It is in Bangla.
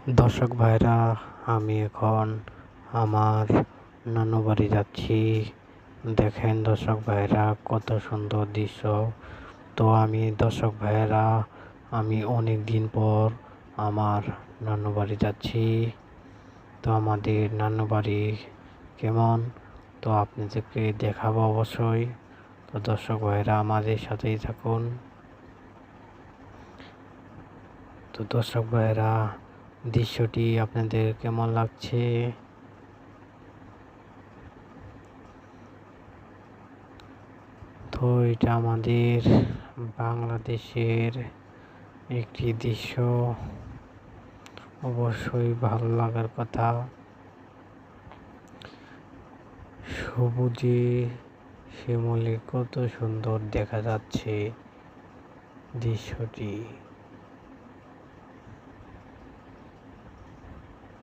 দর্শক ভাইরা, আমি এখন আমার নানু বাড়ি যাচ্ছি। দেখেন দর্শক ভাইরা, কত সুন্দর দৃশ্য। তো দর্শক ভাইরা, আমি অনেক দিন পর আমার নানু বাড়ি যাচ্ছি। তো আমাদের নানু বাড়ি কেমন, তো আপনাদেরকে দেখাবো অবশ্যই। তো দর্শক ভাইরা, আমাদের সাথেই থাকুন। তো দর্শক ভাইরা, দৃশ্যটি আপনাদের কেমন লাগছে? তো এটা আমাদের বাংলাদেশের একটি দৃশ্য, অবশ্যই ভালো লাগার কথা। সবুজে শ্যামলে কত সুন্দর দেখা যাচ্ছে দৃশ্যটি।